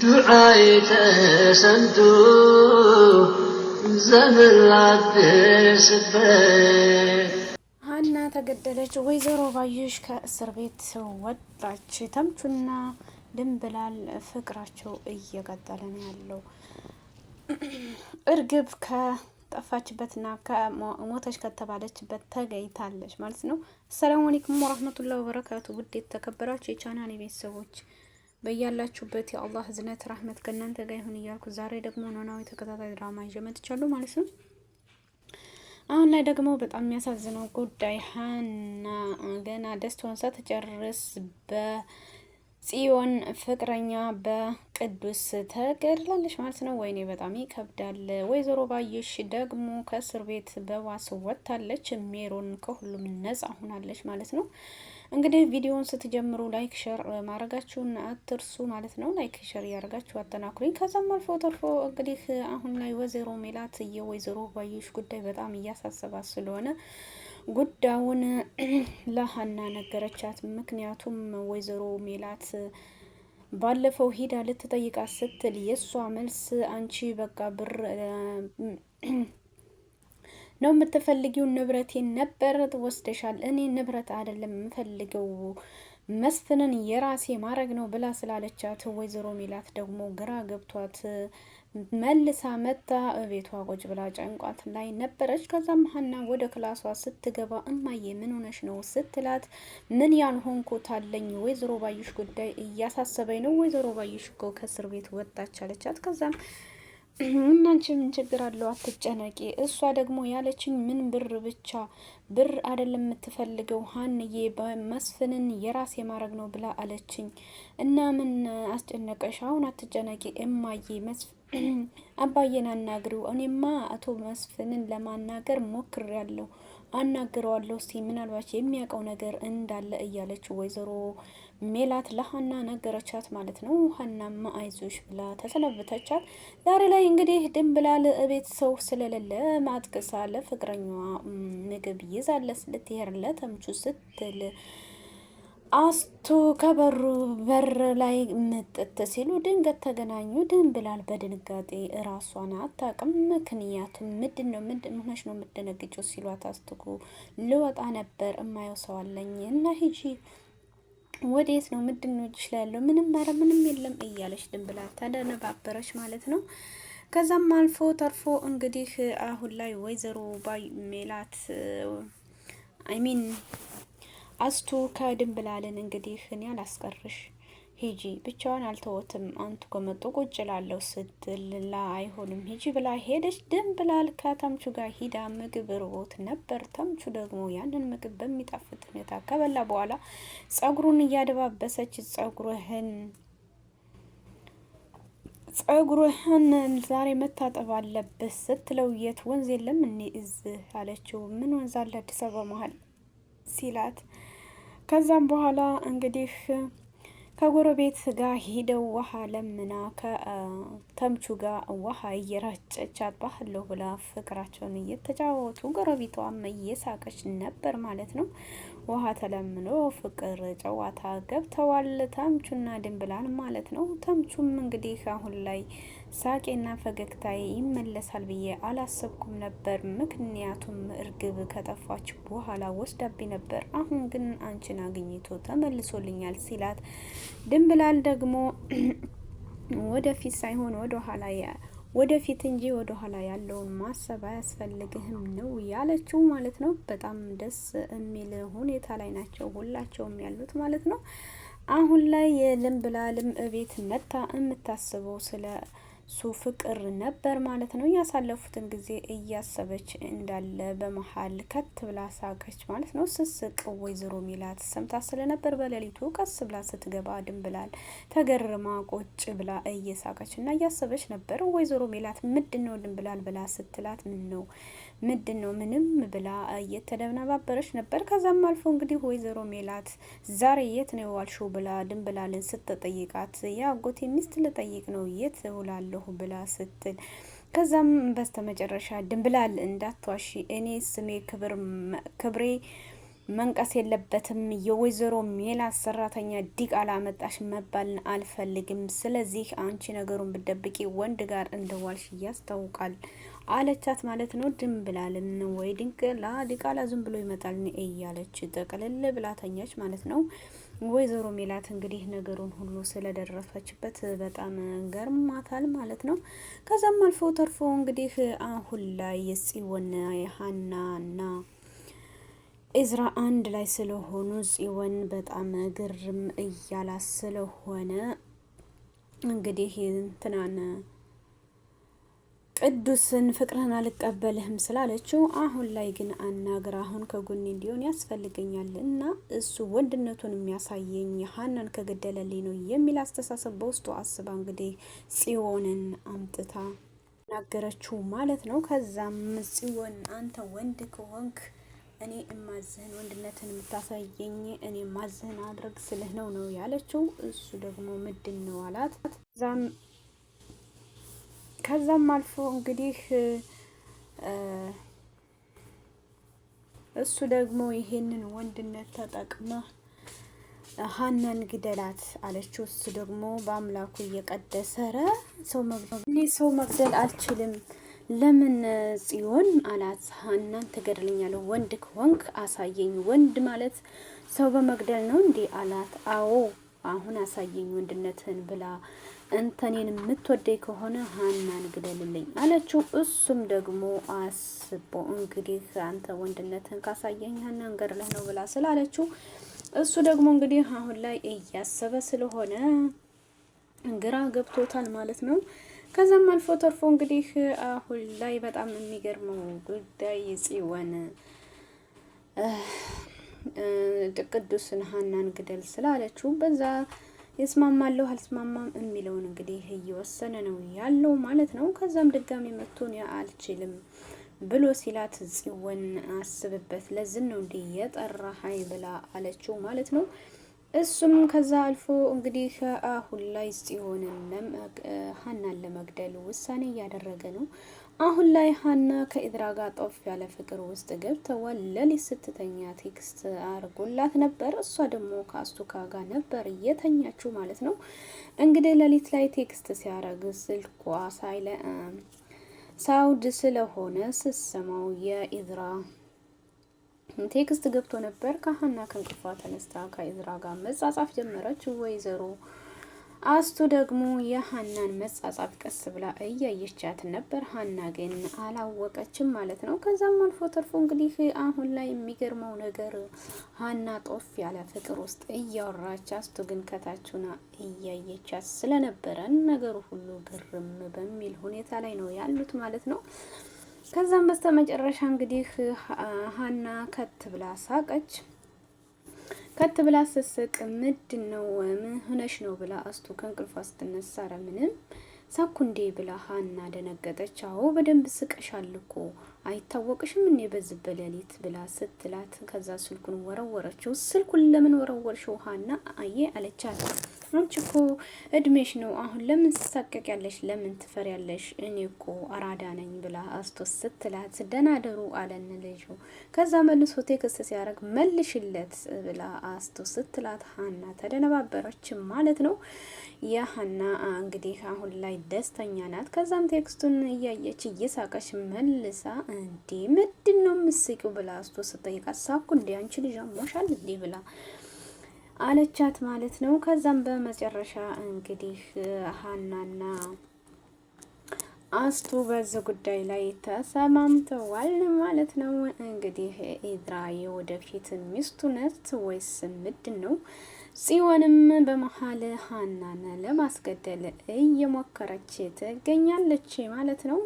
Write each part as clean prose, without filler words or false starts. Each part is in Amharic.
ዱዓይ ተሰምቶ ዘመን ላደርስበት። ሀና ተገደለች። ወይዘሮ ባዩሽ ከእስር ቤት ወጣች። ተምቹና ድንብላል ፍቅራቸው እየቀጠለ ነው ያለው። እርግብ ከጠፋችበትና ከሞተች ከተባለችበት ተገኝታለች ማለት ነው። አሰላሙ አለይኩም ወራህመቱላሂ ወበረካቱ። ውድ የተከበራችሁ የቻናሌ ቤተሰቦች በያላችሁበት የአላህ ህዝነት ረህመት ከእናንተ ጋር ይሁን እያልኩ ዛሬ ደግሞ ኖላዊ ተከታታይ ድራማ ይዤ መጥቻለሁ ማለት ነው። አሁን ላይ ደግሞ በጣም የሚያሳዝነው ጉዳይ ሀና ገና ደስታዋን ሳትጨርስ በጽዮን ፍቅረኛ በቅዱስ ተገድላለች ማለት ነው። ወይኔ በጣም ይከብዳል። ወይዘሮ ባዩሽ ደግሞ ከእስር ቤት በዋስ ወጥታለች። ሜሮን ከሁሉም ነጻ ሆናለች ማለት ነው። እንግዲህ ቪዲዮውን ስትጀምሩ ላይክ ሸር ማድረጋችሁን አትርሱ ማለት ነው። ላይክ ሸር እያደረጋችሁ አጠናክሩኝ። ከዛም አልፎ ተርፎ እንግዲህ አሁን ላይ ወይዘሮ ሜላት የወይዘሮ ባዩሽ ጉዳይ በጣም እያሳሰባት ስለሆነ ጉዳዩን ለሀና ነገረቻት። ምክንያቱም ወይዘሮ ሜላት ባለፈው ሂዳ ልትጠይቃት ስትል የእሷ መልስ አንቺ በቃ ብር ነው የምትፈልጊው? ንብረቴን ነበር ወስደሻል። እኔ ንብረት አይደለም የምፈልገው መስፍንን የራሴ ማድረግ ነው ብላ ስላለቻት ወይዘሮ ሜላት ደግሞ ግራ ገብቷት መልሳ መታ ቤቷ ቁጭ ብላ ጨንቋት ላይ ነበረች። ከዛም ሀና ወደ ክላሷ ስትገባ እማዬ ምን ሆነሽ ነው ስትላት ምን ያልሆንኩት አለኝ ወይዘሮ ባዩሽ ጉዳይ እያሳሰበኝ ነው። ወይዘሮ ባዩሽ እኮ ከእስር ቤት ወጣች አለቻት። ከዛም እናንቺ ምን ችግር አለው አትጨነቂ። እሷ ደግሞ ያለችኝ ምን ብቻ ብር አይደለም የምትፈልገው ሀንዬ መስፍንን የራስ የማድረግ ነው ብላ አለችኝ። እና ምን አስጨነቀሽ? አሁን አትጨነቂ እማዬ አባዬን አናግሪው። እኔማ አቶ መስፍንን ለማናገር ሞክሬያለሁ፣ አናግረዋለሁ እስቲ ምናልባት የሚያውቀው ነገር እንዳለ እያለች ወይዘሮ ሜላት ለሀና ነገረቻት ማለት ነው። ሀናማ አይዞሽ ብላ ተሰናበተቻት። ዛሬ ላይ እንግዲህ ድንብላል እቤት ሰው ስለሌለ ማጥቅሳ ለፍቅረኛዋ ምግብ ይዛለች ልትሄድ ለተምቹ ስትል አስቱ ከበሩ በር ላይ ምጥት ሲሉ ድንገት ተገናኙ። ድንብላል በድንጋጤ እራሷን አታውቅም። ምክንያቱም ምንድን ሆነሽ ነው የምትደነግጪው ሲሏት አስትኩ ልወጣ ነበር እማየው ሰው አለኝ እና ሂጂ። ወዴት ነው? ምንድን ነው እጅሽ ላይ ያለው? ምንም ኧረ ምንም የለም እያለች ድንብላል ተደነባበረች ማለት ነው። ከዛም አልፎ ተርፎ እንግዲህ አሁን ላይ ወይዘሮ ሜላት አይሚን አስቱ ከድንብላልን እንግዲህ እኔ አላስቀርሽ ሂጂ፣ ብቻዋን አልተወትም አንቱ ከመጡ ቁጭ ላለው ስትል አይሆንም ሂጂ ብላ ሄደች። ድንብላል ከተምቹ ጋር ሂዳ ምግብ ርቦት ነበር። ተምቹ ደግሞ ያንን ምግብ በሚጣፍጥ ሁኔታ ከበላ በኋላ ጸጉሩን እያደባበሰች ጸጉርህን ዛሬ መታጠብ አለብህ ስትለው የት ወንዝ የለም እኔ እዚህ አለችው። ምን ወንዝ አለ አዲስ አበባ መሀል ሲላት ከዛም በኋላ እንግዲህ ከጎረቤት ጋር ሂደው ውሃ ለምና ከተምቹ ጋር ውሃ እየረጨቻት ባህለሁ ብላ ፍቅራቸውን እየተጫወቱ ጎረቤቷም እየሳቀች ነበር ማለት ነው። ውሃ ተለምኖ ፍቅር ጨዋታ ገብተዋል ተምቹና ድንብላል ማለት ነው። ተምቹም እንግዲህ አሁን ላይ ሳቄና ፈገግታዬ ይመለሳል ብዬ አላሰብኩም ነበር፣ ምክንያቱም እርግብ ከጠፋች በኋላ ወስዳብኝ ነበር፣ አሁን ግን አንቺን አግኝቶ ተመልሶልኛል ሲላት ድንብላል ደግሞ ወደፊት ሳይሆን ወደፊት እንጂ ወደ ኋላ ያለውን ማሰብ አያስፈልግህም ነው ያለችው ማለት ነው። በጣም ደስ የሚል ሁኔታ ላይ ናቸው ሁላቸውም ያሉት ማለት ነው። አሁን ላይ የድንብላልም እቤት መታ የምታስበው ስለ ሱ ፍቅር ነበር ማለት ነው። ያሳለፉትን ጊዜ እያሰበች እንዳለ በመሀል ከት ብላ ሳቀች ማለት ነው። ስስቅ ወይዘሮ ሜላት ሰምታ ስለነበር በሌሊቱ ቀስ ብላ ስትገባ ድንብላል ተገርማ ቁጭ ብላ እየሳቀች እና እያሰበች ነበር። ወይዘሮ ሜላት ምንድነው ድንብላል ብላ ስትላት ምንድነው ምንም ብላ እየተደናባበረች ነበር። ከዛም አልፎ እንግዲህ ወይዘሮ ሜላት ዛሬ የት ነው የዋልሽው ብላ ድንብላልን ስትጠይቃት የአጎቴ ሚስት ልጠይቅ ነው የት እውላለሁ ብላ ስትል ከዛም በስተመጨረሻ ድንብላል እንዳትዋሺ እኔ ስሜ ክብሬ መንቀስ የለበትም። የወይዘሮ ሜላት ሰራተኛ ዲቃላ መጣሽ መባልን አልፈልግም። ስለዚህ አንቺ ነገሩን ብትደብቂ ወንድ ጋር እንደዋልሽ ያስታውቃል አለቻት ማለት ነው። ድንብላልን ወይ ዲቃላ ዝም ብሎ ይመጣል እያለች ጠቅልል ብላተኛች ማለት ነው። ወይዘሮ ሜላት እንግዲህ ነገሩን ሁሉ ስለደረሰችበት በጣም ገርማታል ማለት ነው። ከዛም አልፎ ተርፎ እንግዲህ አሁን ላይ ጽዮን ሀናና ኤዝራ አንድ ላይ ስለሆኑ ጽዮን በጣም ግርም እያላት ስለሆነ እንግዲህ እንትናን ቅዱስን ፍቅርህን አልቀበልህም ስላለችው አሁን ላይ ግን አናግራ አሁን ከጎኔ እንዲሆን ያስፈልገኛል እና እሱ ወንድነቱን የሚያሳየኝ ሀናን ከገደለልኝ ነው የሚል አስተሳሰብ በውስጡ አስባ እንግዲህ ጽዮንን አምጥታ ናገረችው ማለት ነው። ከዛም ጽዮን አንተ ወንድ ከሆንክ እኔ እማዝህን ወንድነትን የምታሳየኝ እኔ ማዝህን አድርግ ስልህ ነው ያለችው። እሱ ደግሞ ምንድን ነው አላት። ከዛም አልፎ እንግዲህ እሱ ደግሞ ይሄንን ወንድነት ተጠቅመ ሀናን ግደላት አለችው። እሱ ደግሞ በአምላኩ እየቀደሰረ ሰው መግደል አልችልም። ለምን ጽዮን አላት። ሀናን ትገድልኛለህ? ወንድ ከሆንክ አሳየኝ። ወንድ ማለት ሰው በመግደል ነው እንዴ አላት። አዎ አሁን አሳየኝ ወንድነትህን ብላ እንተኔን የምትወደኝ ከሆነ ሀናን ግደልልኝ አለችው። እሱም ደግሞ አስቦ እንግዲህ አንተ ወንድነትህን ካሳየኝ ሀናን ገድለህ ነው ብላ ስላለችው እሱ ደግሞ እንግዲህ አሁን ላይ እያሰበ ስለሆነ ግራ ገብቶታል ማለት ነው። ከዛም አልፎ ተርፎ እንግዲህ አሁን ላይ በጣም የሚገርመው ጉዳይ ጽዮን ቅዱስን ሀናን ግደል ስላለችው በዛ ይስማማለሁ አልስማማም የሚለውን እንግዲህ እየወሰነ ነው ያለው ማለት ነው። ከዛም ድጋሚ መጥቶን አልችልም ብሎ ሲላት ጽዮን አስብበት ለዝን ነው እንዲህ የጠራኸኝ ብላ አለችው ማለት ነው። እሱም ከዛ አልፎ እንግዲህ አሁን ላይ ጽዮንን ሀናን ለመግደል ውሳኔ እያደረገ ነው። አሁን ላይ ሀና ከኢድራ ጋር ጦፍ ያለ ፍቅር ውስጥ ገብተዋል። ሌሊት ስትተኛ ቴክስት አርጎላት ነበር። እሷ ደግሞ ከአስቱካ ጋር ነበር እየተኛችው ማለት ነው። እንግዲህ ሌሊት ላይ ቴክስት ሲያረግ ስልኳ ሳውድ ስለሆነ ስሰማው የኢድራ ቴክስት ገብቶ ነበር። ከሀና ከእንቅልፏ ተነስታ ከኢድራ ጋር መጻጻፍ ጀመረች። ወይዘሮ አስቱ ደግሞ የሀናን መጻጻፍ ቀስ ብላ እያየቻት ነበር። ሀና ግን አላወቀችም ማለት ነው። ከዛም አልፎ ተርፎ እንግዲህ አሁን ላይ የሚገርመው ነገር ሀና ጦፍ ያለ ፍቅር ውስጥ እያወራች አስቱ ግን ከታችና እያየቻት ስለነበረ ነገሩ ሁሉ ግርም በሚል ሁኔታ ላይ ነው ያሉት ማለት ነው። ከዛም በስተመጨረሻ እንግዲህ ሀና ከት ብላ ሳቀች። ከት ብላ ስስቅ ምንድን ነው ምን ሆነሽ ነው ብላ አስቱ ከእንቅልፏ ስትነሳ ኧረ ምንም ሳኩ እንዴ ብላ ሀና ደነገጠች። አዎ በደንብ ስቀሻል እኮ አይታወቅሽም እኔ በዚህ በሌሊት ብላ ስትላት ከዛ ስልኩን ወረወረችው። ስልኩን ለምን ወረወርሽው ሀና አየ አለቻት። አንቺ እኮ እድሜሽ ነው አሁን ለምን ትሳቀቂያለሽ? ለምን ትፈሪያለሽ? እኔ እኮ አራዳ ነኝ ብላ አስቶስ ስትላት ደናደሩ አለን ልጁ። ከዛ መልሶ ቴክስት ሲያደርግ መልሽለት ብላ አስቶስ ስትላት ሀና ተደነባበረች ማለት ነው። የሀና እንግዲህ አሁን ላይ ደስተኛ ናት። ከዛም ቴክስቱን እያየች እየሳቀች መልሳ እንዴ ምንድን ነው የምትስቂው ብላ አስቶስ ስትጠይቃት ሳኩ እንዴ አንቺ ልጅ አሞሻል እንዴ ብላ አለቻት ማለት ነው። ከዛም በመጨረሻ እንግዲህ ሀናና አስቱ በዚህ ጉዳይ ላይ ተሰማምተዋል ማለት ነው። እንግዲህ ኢድራ የወደፊት ሚስቱ ነች ወይስ ምንድን ነው? ጽዮንም በመሀል ሀናን ለማስገደል እየሞከረች ትገኛለች ማለት ነው።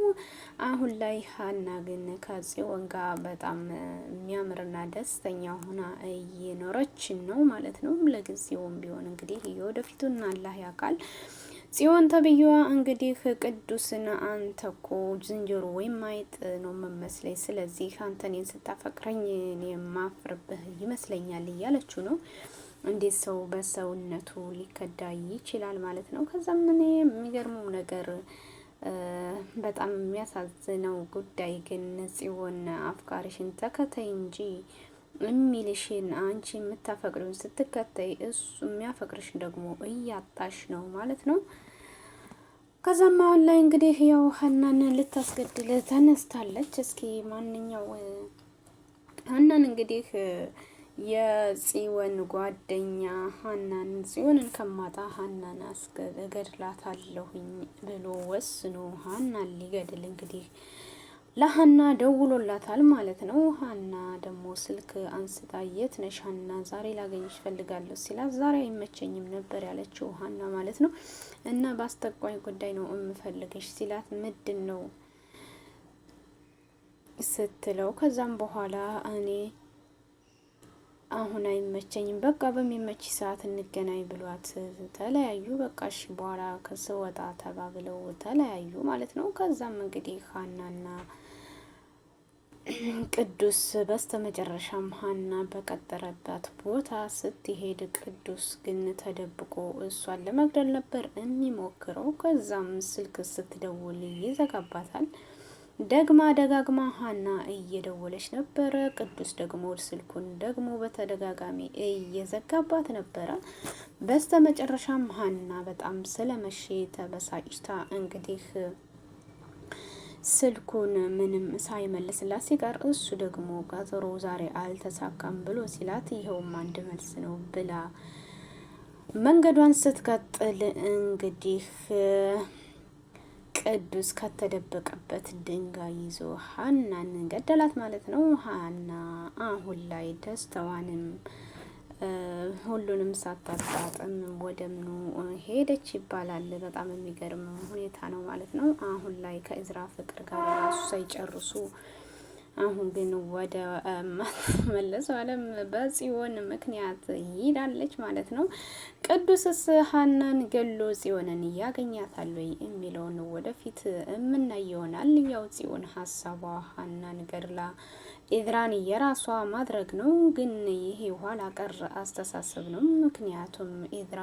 አሁን ላይ ሀና ግን ከጽዮን ጋር በጣም የሚያምርና ደስተኛ ሆና እየኖረች ነው ማለት ነው። ለጊዜውም ቢሆን እንግዲህ የወደፊቱን አላህ ያውቃል። ጽዮን ተብዬዋ እንግዲህ ቅዱስን አንተ እኮ ዝንጀሮ ወይም አይጥ ነው የምመስለኝ፣ ስለዚህ አንተ እኔን ስታፈቅረኝ እኔ የማፍርብህ ይመስለኛል እያለችው ነው። እንዴት ሰው በሰውነቱ ሊከዳ ይችላል ማለት ነው። ከዛም እኔ የሚገርመው ነገር በጣም የሚያሳዝነው ጉዳይ ግን ጽዮን አፍቃሪሽን ተከታይ እንጂ የሚልሽን አንቺ የምታፈቅሪውን ስትከተይ እሱ የሚያፈቅርሽ ደግሞ እያጣሽ ነው ማለት ነው። ከዛም አሁን ላይ እንግዲህ ያው ሀናን ልታስገድል ተነስታለች። እስኪ ማንኛው ሀናን እንግዲህ የጽዮን ጓደኛ ሀናን ጽዮንን ከማጣ ሀናን እገድላታለሁኝ ብሎ ወስኖ ሀናን ሊገድል እንግዲህ ለሀና ደውሎላታል ማለት ነው። ሀና ደግሞ ስልክ አንስታ የት ነሽ ሀና፣ ዛሬ ላገኝሽ ፈልጋለሁ ሲላት ዛሬ አይመቸኝም ነበር ያለችው ሀና ማለት ነው። እና በአስቸኳይ ጉዳይ ነው የምፈልግሽ ሲላት ምንድን ነው ስትለው ከዛም በኋላ እኔ አሁን አይመቸኝም፣ በቃ በሚመች ሰዓት እንገናኝ ብሏት ተለያዩ። በቃ እሺ በኋላ ከስወጣ ተባብለው ተለያዩ ማለት ነው። ከዛም እንግዲህ ሀናና ቅዱስ በስተመጨረሻም ሀና በቀጠረባት ቦታ ስትሄድ ቅዱስ ግን ተደብቆ እሷን ለመግደል ነበር የሚሞክረው። ከዛም ስልክ ስትደውል ይዘጋባታል። ደግማ ደጋግማ ሀና እየደወለች ነበረ። ቅዱስ ደግሞ ስልኩን ደግሞ በተደጋጋሚ እየዘጋባት ነበረ። በስተመጨረሻም ሀና በጣም ስለመቼ ተበሳጭታ እንግዲህ ስልኩን ምንም ሳይመልስላት ሲቀር እሱ ደግሞ ቀጠሮ ዛሬ አልተሳካም ብሎ ሲላት ይኸውም አንድ መልስ ነው ብላ መንገዷን ስትቀጥል እንግዲህ ቅዱስ ከተደበቀበት ድንጋይ ይዞ ሀናን ገደላት ማለት ነው። ሀና አሁን ላይ ደስታዋንም ሁሉንም ሳታጣጥም ወደ ምኑ ሄደች ይባላል። በጣም የሚገርም ሁኔታ ነው ማለት ነው። አሁን ላይ ከእዝራ ፍቅር ጋር ራሱ ሳይጨርሱ አሁን ግን ወደ መለሰው ዓለም በጽዮን ምክንያት ይሄዳለች ማለት ነው። ቅዱስስ ሀናን ገሎ ጽዮንን ያገኛታል ወይ የሚለውን ወደፊት የምናይ ይሆናል። ያው ጽዮን ሀሳቧ ሀናን ገድላ ኢዝራን የራሷ ማድረግ ነው። ግን ይሄ ኋላ ቀር አስተሳሰብ ነው። ምክንያቱም ኢዝራ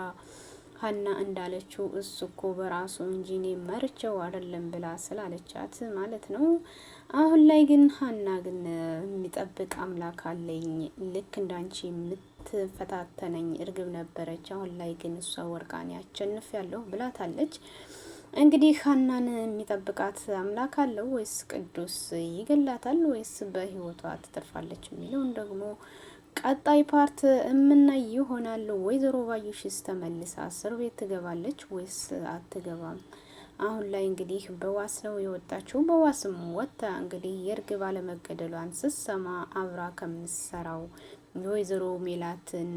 ሀና እንዳለችው እሱ እኮ በራሱ እንጂ እኔ መርቸው አይደለም ብላ ስላለቻት ማለት ነው። አሁን ላይ ግን ሀና ግን የሚጠብቅ አምላክ አለኝ፣ ልክ እንዳንቺ የምትፈታተነኝ እርግብ ነበረች። አሁን ላይ ግን እሷ ወርቃን ያቸንፍ ያለሁ ብላታለች። እንግዲህ ሀናን የሚጠብቃት አምላክ አለው ወይስ ቅዱስ ይገላታል ወይስ በህይወቷ ትተርፋለች የሚለውን ደግሞ ቀጣይ ፓርት የምናይ ይሆናል። ወይዘሮ ባዩሽስ ተመልሳ እስር ቤት ትገባለች ወይስ አትገባም? አሁን ላይ እንግዲህ በዋስ ነው የወጣችው። በዋስም ወጣ እንግዲህ የእርግብ አለመገደሏን ስትሰማ አብራ ከምትሰራው የወይዘሮ ሜላትን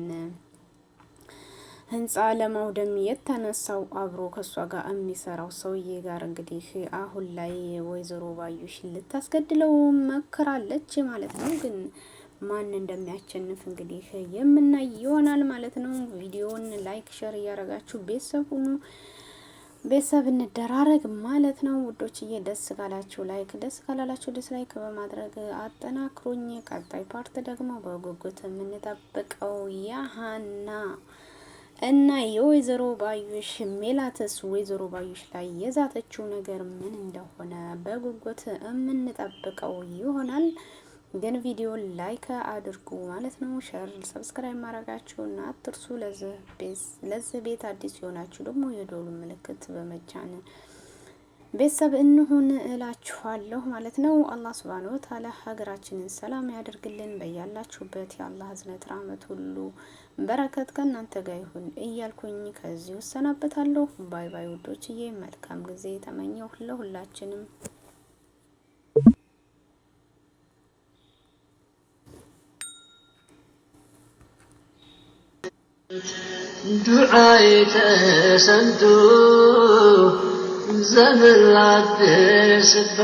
ህንጻ ለማውደም የተነሳው አብሮ ከሷ ጋር የሚሰራው ሰውዬ ጋር እንግዲህ አሁን ላይ ወይዘሮ ባዩሽ ልታስገድለው መከራለች ማለት ነው። ግን ማን እንደሚያሸንፍ እንግዲህ የምናይ ይሆናል ማለት ነው። ቪዲዮውን ላይክ ሼር እያደረጋችሁ ቤተሰብ እንደራረግ ማለት ነው ውዶችዬ። ደስ ካላችሁ ላይክ፣ ደስ ካላላችሁ ዲስላይክ በማድረግ አጠናክሩኝ። ቀጣይ ፓርት ደግሞ በጉጉት የምንጠብቀው ያሀና እና የወይዘሮ ባዩሽ ሜላትስ ወይዘሮ ባዩሽ ላይ የዛተችው ነገር ምን እንደሆነ በጉጉት የምንጠብቀው ይሆናል። ግን ቪዲዮ ላይክ አድርጉ ማለት ነው። ሼር ሰብስክራይብ ማድረጋችሁን አትርሱ። ለዚህ ቤት አዲስ የሆናችሁ ደግሞ የደወሉ ምልክት በመጫን ቤተሰብ እንሁን እላችኋለሁ ማለት ነው። አላህ ሱብሃነሁ ወተዓላ ሀገራችንን ሰላም ያደርግልን። በያላችሁበት የአላህ ህዝነት ራህመት ሁሉ በረከት ከእናንተ ጋር ይሁን እያልኩኝ ከዚህ ወሰናበታለሁ። ባይ ባይ ውዶችዬ፣ መልካም ጊዜ ተመኘሁ ለሁላችንም። ዱዓዬ ተሰምቶ ዘመን ላትደርስበት